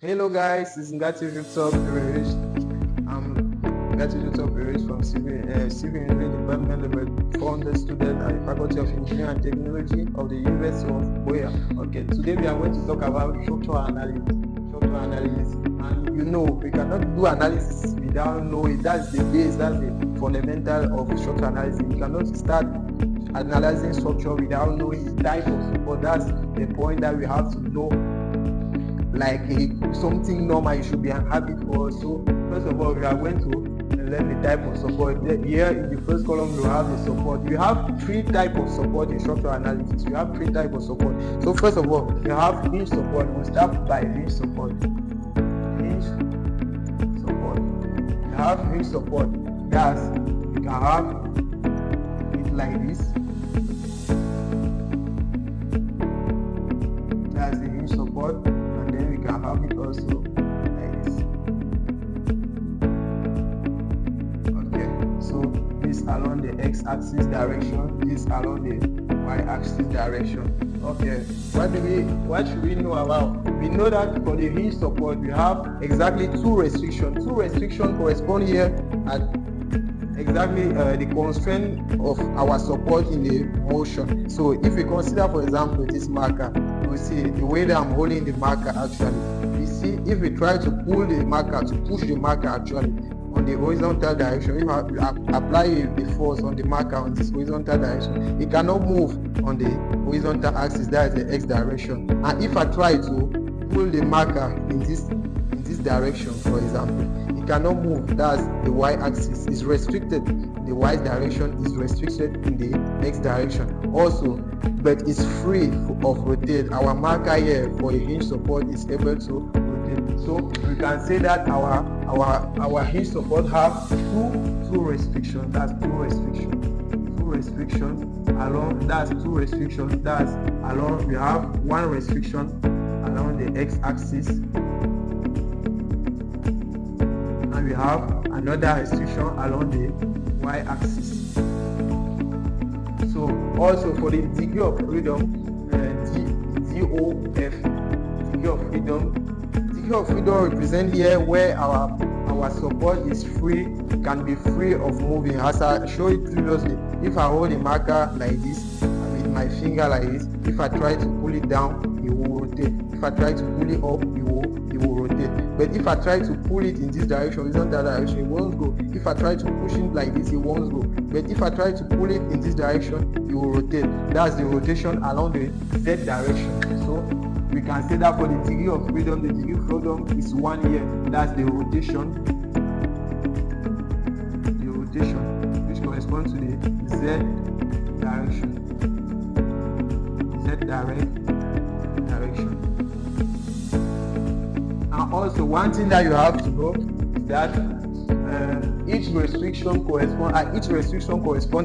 Hello guys, this is Ngati Victor Perez. I'm Ngati Victor Perez from Civil Engineering Department, level 400 student at the Faculty of Engineering and Technology of the University of Boya. Okay, today we are going to talk about structural analysis. And we cannot do analysis without knowing. That's the base, that's the fundamental of structural analysis. You cannot start analyzing structure without knowing the type of support. That's the point that we have to know. Like something normal you should be an habit for. So first of all, we are going to learn the type of support. Here in the first column you have the support. You have three types of support in structural analysis. You have three types of support. So first of all, you have hinge support. We'll start by hinge support. Hinge support. You have hinge support. That's, you can have it like this. That's the hinge support. Have it also like this. Okay, so this along the x-axis direction, this along the y-axis direction. Okay, what should we know about? We know that for the hinge support we have exactly two restrictions. Two restrictions correspond here at exactly the constraint of our support in the motion. So if we consider, for example, this marker, we see the way that I'm holding the marker actually. We see if we try to pull the marker, to push the marker actually on the horizontal direction, if I apply the force on the marker on this horizontal direction, it cannot move on the horizontal axis, that is the x direction. And if I try to pull the marker in this direction, for example, it cannot move, that's the y-axis is restricted, the y direction is restricted in the x direction also, but it's free of rotate. Our marker here for a hinge support is able to rotate. So we can say that our hinge support have two restrictions. That's two restrictions along. That's two restrictions. That's along. We have one restriction along the x-axis, and we have another restriction along the y-axis. So also for the degree of freedom, degree of freedom represent here where our support is free, can be free of moving. As I showed previously, if I hold a marker like this with my finger like this, if I try to pull it down, it will rotate. If I try to pull it up, it will rotate. But if I try to pull it in this direction, it's not that direction, it won't go. If I try to push it like this, it won't go. But if I try to pull it in this direction, it will rotate. That's the rotation along the z direction. So we can say that for the degree of freedom, the degree of freedom is 1 year. That's the rotation. The rotation, which corresponds to the z direction. Z direction. And also one thing that you have to know is that each restriction corresponds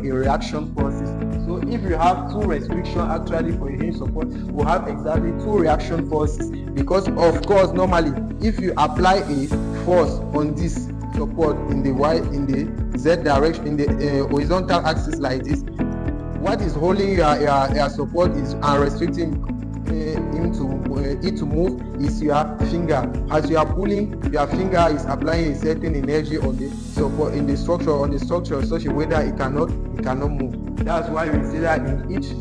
a reaction forces. So if you have two restrictions actually for a hinge support, we'll have exactly two reaction forces, because of course normally if you apply a force on this support in the z direction, in the horizontal axis like this, what is holding your support is and restricting it to move is your finger. As you are pulling, your finger is applying a certain energy on the support in the structure such a way that it cannot move. That's why we say that at each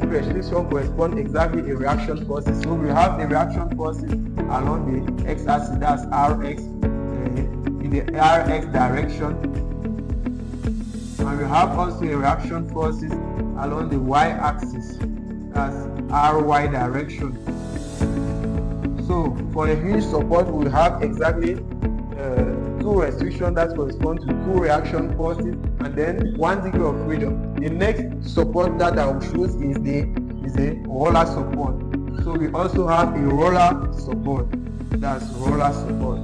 restriction corresponds exactly a reaction forces. So we have the reaction forces along the x-axis, that's Rx, in the Rx direction, and we have also a reaction forces along the y-axis, that's Ry direction. So for a hinge support, we have exactly two restrictions that correspond to two reaction forces and then 1 degree of freedom. The next support that I will choose is a roller support. So we also have a roller support. That's roller support.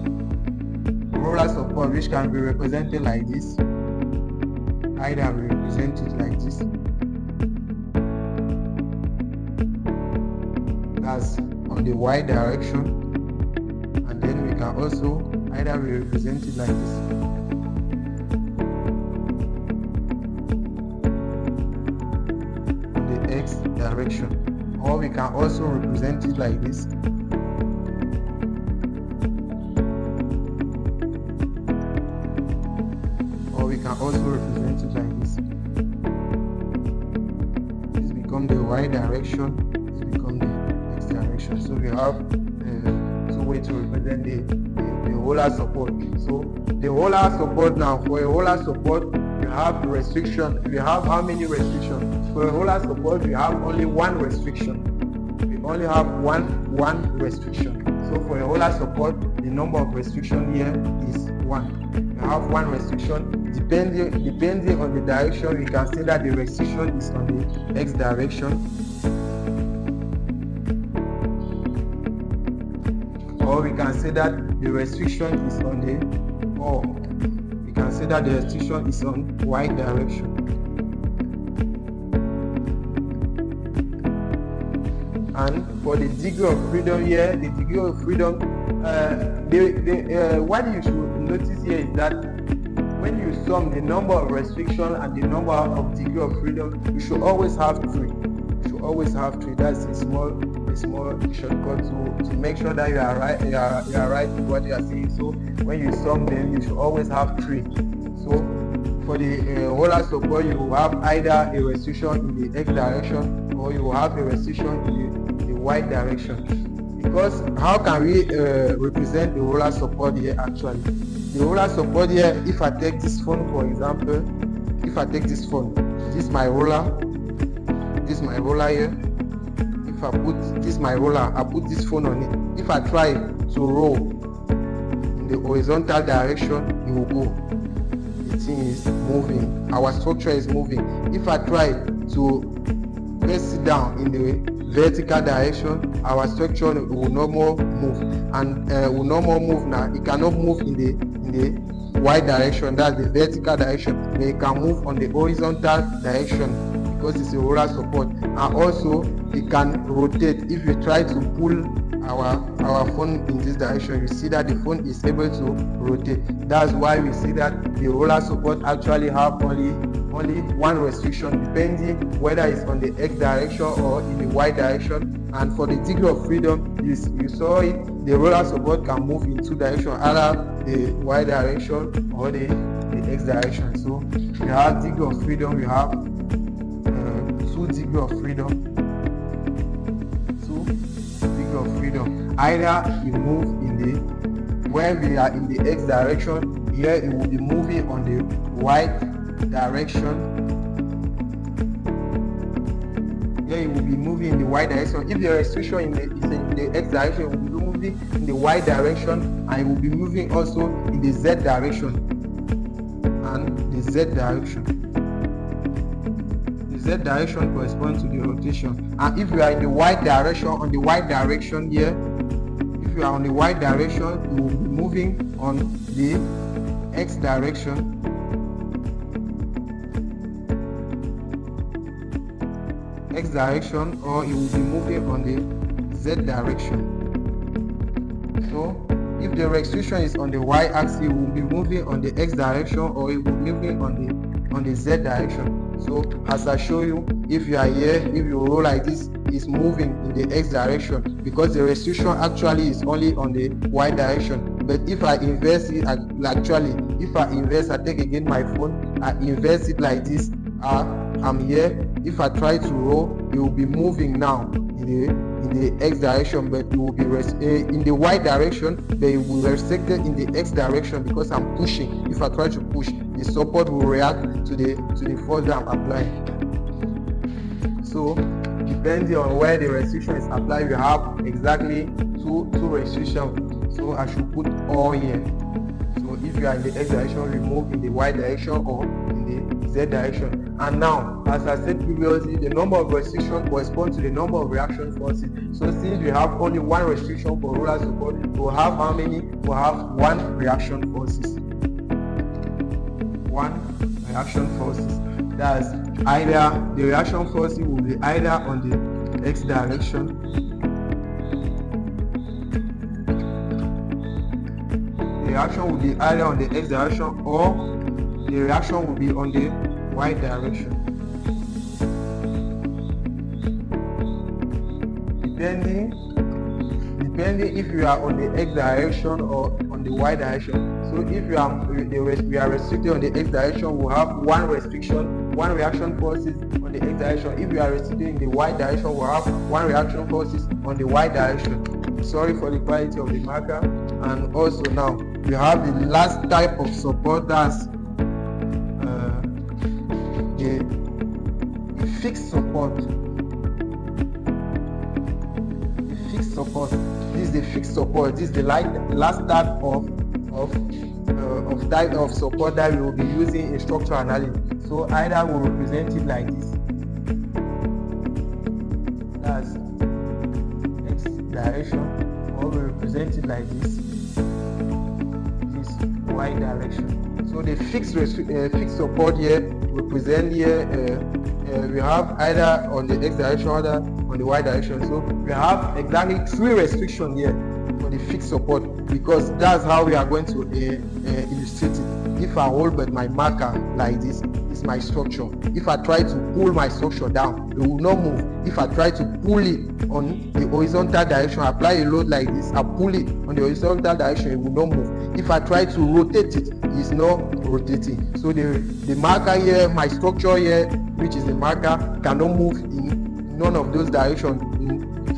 Roller support, which can be represented like this. Either we represent it like this. That's on the y direction, and then we can also either represent it like this. On the x direction, or we can also represent it like this. also represent it like this. This become the y direction, this become the x direction. So we have two ways to represent the roller support. So the roller support now, for a roller support, you have restriction. We have how many restrictions? For a roller support, we have only one restriction. We only have one restriction. So for a roller support, the number of restriction here is 1. We have one restriction. Depending on the direction, we can say that the restriction is on the x direction, or we can say that the restriction is on the y direction. And for the degree of freedom here, the degree of freedom, what you should notice here is that when you sum the number of restrictions and the number of degree of freedom, you should always have 3. You should always have 3. That's a small shortcut to make sure that you are right. You are right with what you are saying. So when you sum them, you should always have 3. So for the roller support, you will have either a restriction in the x direction, or you will have a restriction in the y direction. Because how can we represent the roller support here actually? The roller support here, if I take this phone for example, if I take this phone, this is my roller here. If I put this my roller, I put this phone on it. If I try to roll in the horizontal direction, it will go. The thing is moving. Our structure is moving. If I try to press it down in the vertical direction, our structure will no more move, and will no more move now. It cannot move in the y direction, that's the vertical direction, but it can move on the horizontal direction because it's a roller support. And also it can rotate. If you try to pull our phone in this direction, you see that the phone is able to rotate. That's why we see that the roller support actually have only one restriction, depending whether it's on the x direction or in the y direction. And for the degree of freedom, you saw it, the roller support can move in 2 directions, either the y direction or the x direction. So we have degree of freedom, we have 2 degree of freedom. 2 degree of freedom. Either you move in the, when we are in the x direction, here it will be moving on the y direction. Here it will be moving in the y direction. If the restriction is in the x direction, it will be moving in the y direction, and it will be moving also in the z direction and the z direction. The z direction corresponds to the rotation. And if you are in the y direction, on the y direction here, if you are on the y direction, you will be moving on the x direction. X direction, or it will be moving on the z direction. So if the restriction is on the y axis, it will be moving on the x direction, or it will be moving on the z direction. So as I show you, if you are here, if you roll like this, it's moving in the x direction because the restriction actually is only on the y direction. But if I inverse it, if I take again my phone, I inverse it like this, I'm here. If I try to roll, it will be moving now in the x direction, but it will be in the y direction, but it will be restricted in the x direction because I'm pushing. If I try to push, the support will react to the force that I'm applying. So depending on where the restriction is applied, we have exactly two restrictions. So I should put all here. So if you are in the x direction, we move in the y direction or in the z direction. And now, as I said previously, the number of restrictions corresponds to the number of reaction forces. So since we have only one restriction for roller support, we'll have how many? We'll have 1 reaction forces. 1 reaction forces. That's either the reaction forces will be either on the x direction, the reaction will be either on the x direction, or the reaction will be on the y direction, depending depending if you are on the x direction or on the y direction. So if we are restricted on the x direction, we'll have one reaction forces on the x direction. If we are restricted in the y direction, we'll have one reaction forces on the y direction. Sorry for the quality of the marker. And also now we have the last type of support, that's the fixed support. This is the fixed support. This is the last type of support that we will be using in structural analysis. So either we'll represent it like this, that's x direction, or we represent it like this y direction. So the fixed support here represent here we have either on the x direction or on the y direction. So we have exactly 3 restrictions here for the fixed support, because that's how we are going to illustrate it. If I hold but my marker like this, is my structure. If I try to pull my structure down, it will not move. If I try to pull it on the horizontal direction, apply a load like this, I pull it on the horizontal direction, it will not move. If I try to rotate it, it's not rotating. So the marker here, my structure here, which is the marker, cannot move in none of those directions.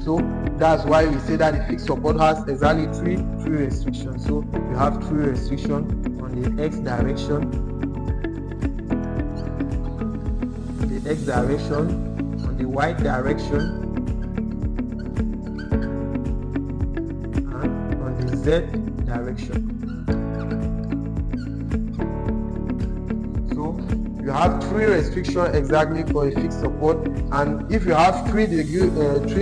So that's why we say that the fixed support has exactly three restrictions. So we have 3 restrictions on the x direction, on the y direction, and on the z direction. So you have 3 restrictions exactly for a fixed support, and if you have 3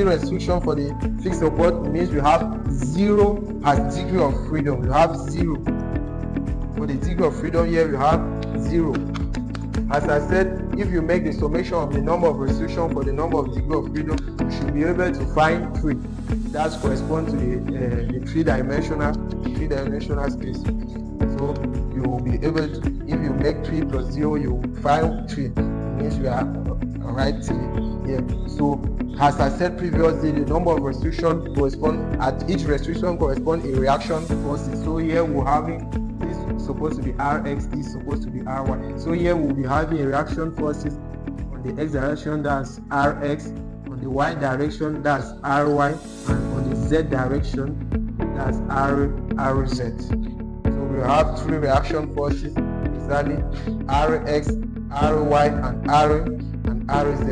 restrictions for the fixed support, it means you have 0 as degree of freedom. You have 0 for the degree of freedom. Here you have 0. As I said, if you make the summation of the number of restrictions for the number of degree of freedom, you should be able to find 3. That corresponds to the three-dimensional space. So you will be able to, if you make 3 plus 0, you will find 3. It means you are right here. So as I said previously, the number of restrictions correspond, at each restriction correspond a reaction forces. So here we're having supposed to be Rx, this is supposed to be Ry. So here we'll be having a reaction forces on the x direction, that's Rx, on the y direction, that's Ry, and on the z direction, that's Rz. So we have 3 reaction forces, exactly Rx, Ry, and Rz.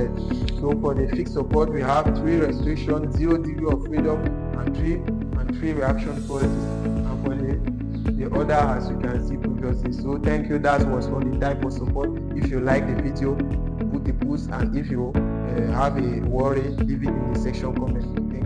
So for the fixed support, we have 3 restrictions, 0 degree of freedom, and 3 reaction forces. And for the other, as you can see previously. So thank you. That was for the type of support. If you like the video, put a post, and if you have a worry, leave it in the section comment. Thank you.